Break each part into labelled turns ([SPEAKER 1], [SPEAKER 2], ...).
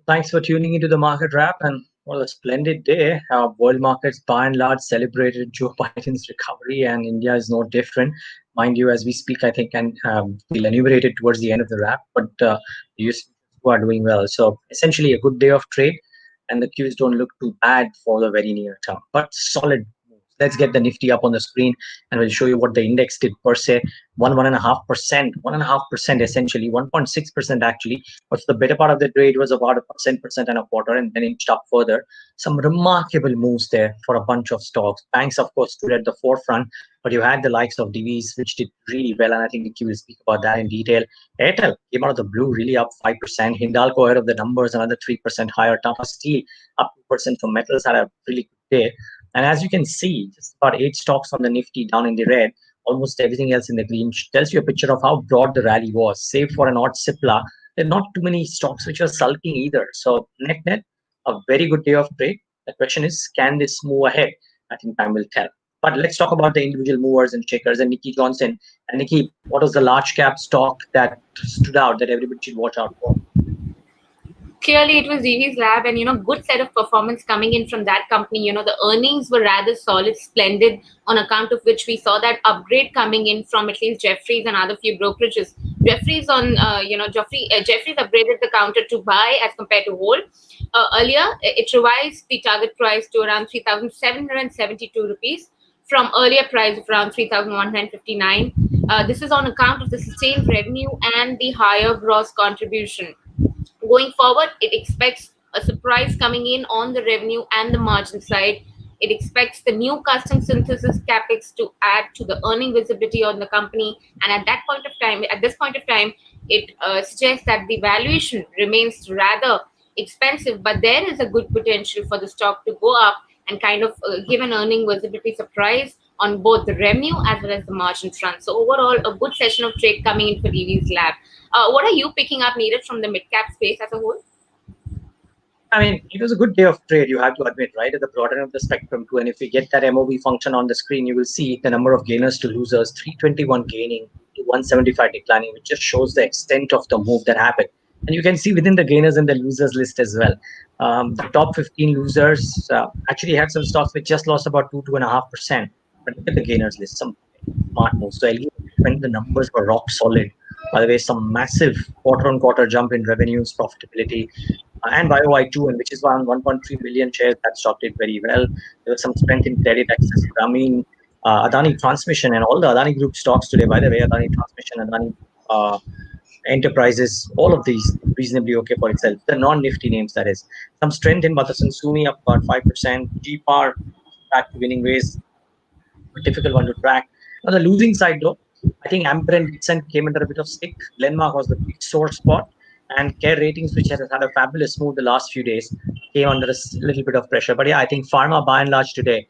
[SPEAKER 1] Thanks for tuning into the market wrap. And what a splendid day. World markets, by and large, celebrated Joe Biden's recovery, and India is no different. Mind you, as we speak, I think, and we'll enumerate it towards the end of the wrap, but you are doing well. So, essentially, a good day of trade, and the cues don't look too bad for the very near term, but solid. Let's get the Nifty up on the screen, and we'll show you what the index did per se. 1.5%, essentially 1.6% actually. What's the better part of the trade was about a percent and a quarter, and then inched up further. Some remarkable moves there for a bunch of stocks. Banks, of course, stood at the forefront, but you had the likes of Divis, which did really well, and I think Nickey will speak about that in detail. Airtel came out of the blue, really up 5%. Hindalco ahead of the numbers, another 3% higher. Tata Steel up 2%. For metals had a really good day. And as you can see, just about 8 stocks on the Nifty down in the red, almost everything else in the green, tells you a picture of how broad the rally was. Save for an odd Cipla, there are not too many stocks which are sulking either. So net, a very good day of trade. The question is, can this move ahead? I think time will tell. But let's talk about the individual movers and shakers and Nickey Johnson. And Nickey, what was the large cap stock that stood out that everybody should watch out for?
[SPEAKER 2] Clearly, it was Divis Lab, and good set of performance coming in from that company. The earnings were rather solid, splendid, on account of which we saw that upgrade coming in from at least Jefferies and other few brokerages. Jefferies Jefferies upgraded the counter to buy as compared to hold. Earlier, it revised the target price to around 3,772 rupees from earlier price of around 3,159. This is on account of the sustained revenue and the higher gross contribution. Going forward, it expects a surprise coming in on the revenue and the margin side. It expects the new custom synthesis capex to add to the earning visibility on the company. And at this point of time, it suggests that the valuation remains rather expensive, but there is a good potential for the stock to go up and kind of give an earning visibility surprise on both the revenue as well as the margin front. So overall, a good session of trade coming in for Divis Lab. What are you picking up, Niraj, from the mid-cap space as a whole?
[SPEAKER 1] I mean, it was a good day of trade, you have to admit, right, at the broader end of the spectrum too. And if we get that MOV function on the screen, you will see the number of gainers to losers, 321 gaining to 175 declining, which just shows the extent of the move that happened. And you can see within the gainers and the losers list as well. The top 15 losers actually had some stocks which just lost about 2.5%. But look at the gainers list, some smart moves. So when the numbers were rock solid. By the way, some massive quarter-on-quarter jump in revenues, profitability, and YOY too, and which is around 1.3 million shares. That stock did very well. There was some strength in credit access, Grameen, Adani Transmission, and all the Adani Group stocks today. By the way, Adani Transmission, Adani Enterprises, all of these reasonably okay for itself. The non-Nifty names, that is. Some strength in Motherson Sumi, up about 5%. GPAR back to winning ways. A difficult one to track. On the losing side, though, I think Amber and Dixon came under a bit of stick. Glenmark was the big sore spot. And Care Ratings, which has had a fabulous move the last few days, came under a little bit of pressure. But yeah, I think Pharma, by and large today,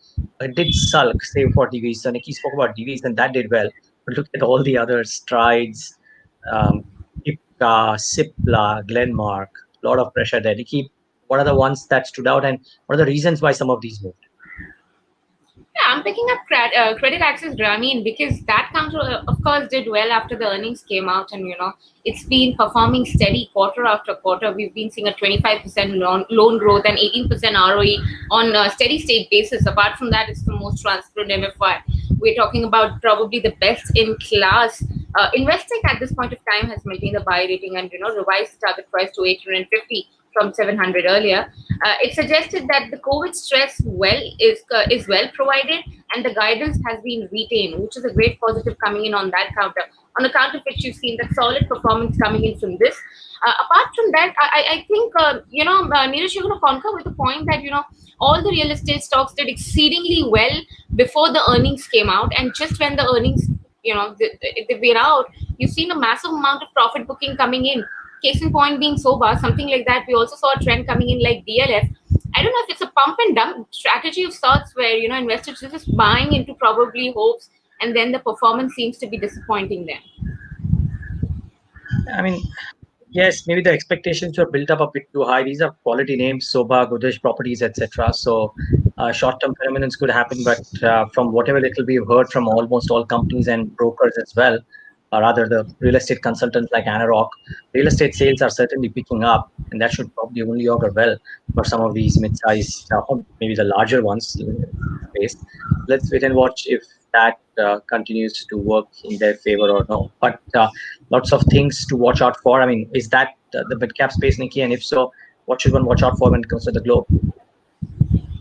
[SPEAKER 1] did sulk, save for Divis. So Nickey spoke about Divis, and that did well. But look at all the others, Strides, Ipca, Cipla, Glenmark, a lot of pressure there. Nickey, what are the ones that stood out, and what are the reasons why some of these moved?
[SPEAKER 2] Yeah, I'm picking up Credit Access Grameen because that counter, of course, did well after the earnings came out, and it's been performing steady quarter after quarter. We've been seeing a 25% loan growth and 18% ROE on a steady state basis. Apart from that, it's the most transparent MFI. We're talking about probably the best in class. Investec at this point of time has maintained a buy rating and revised the target price to 850 from 700 earlier. It suggested that the COVID stress is well provided and the guidance has been retained, which is a great positive coming in on that counter. On account of which you've seen that solid performance coming in from this. Apart from that, I think Niraj, you're going to concur with the point that all the real estate stocks did exceedingly well before the earnings came out, and just when the earnings they've been out, you've seen a massive amount of profit booking coming in. Case in point being Soba, something like that. We also saw a trend coming in like DLF. I don't know if it's a pump and dump strategy of sorts where investors are just buying into probably hopes, and then the performance seems to be disappointing them.
[SPEAKER 1] I mean, yes, maybe the expectations were built up a bit too high. These are quality names, Soba, Godrej Properties, etc. So short-term phenomena could happen, but from whatever little we've heard from almost all companies and brokers as well, rather the real estate consultants like Anarok, real estate sales are certainly picking up, and that should probably only augur well for some of these mid-sized, or maybe the larger ones in the space. Let's wait and watch if that continues to work in their favor or no. But lots of things to watch out for. I mean, is that the mid-cap space, Nickey? And if so, what should one watch out for when it comes to the globe?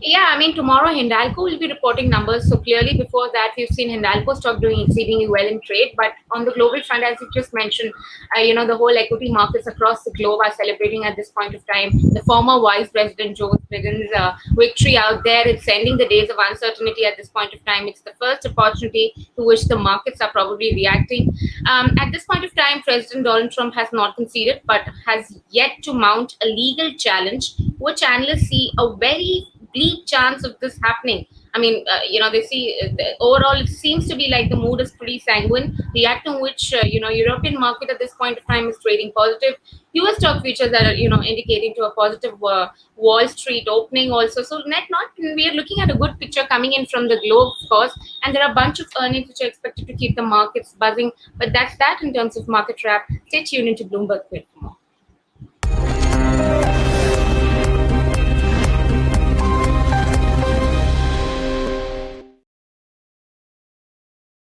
[SPEAKER 2] Yeah, I mean, tomorrow Hindalco will be reporting numbers. So clearly, before that, we've seen Hindalco stock doing exceedingly well in trade. But on the global front, as you just mentioned, the whole equity markets across the globe are celebrating at this point of time. The former Vice President Joe Biden's victory out there, it's ending the days of uncertainty at this point of time. It's the first opportunity to which the markets are probably reacting. At this point of time, President Donald Trump has not conceded, but has yet to mount a legal challenge, which analysts see a very bleak chance of this happening. I mean, they see overall it seems to be like the mood is pretty sanguine. Reacting which, European market at this point of time is trading positive. U.S. stock futures are, indicating to a positive Wall Street opening also. So not we are looking at a good picture coming in from the globe, of course. And there are a bunch of earnings which are expected to keep the markets buzzing. But that's that in terms of market wrap. Stay tuned into Bloomberg Quint.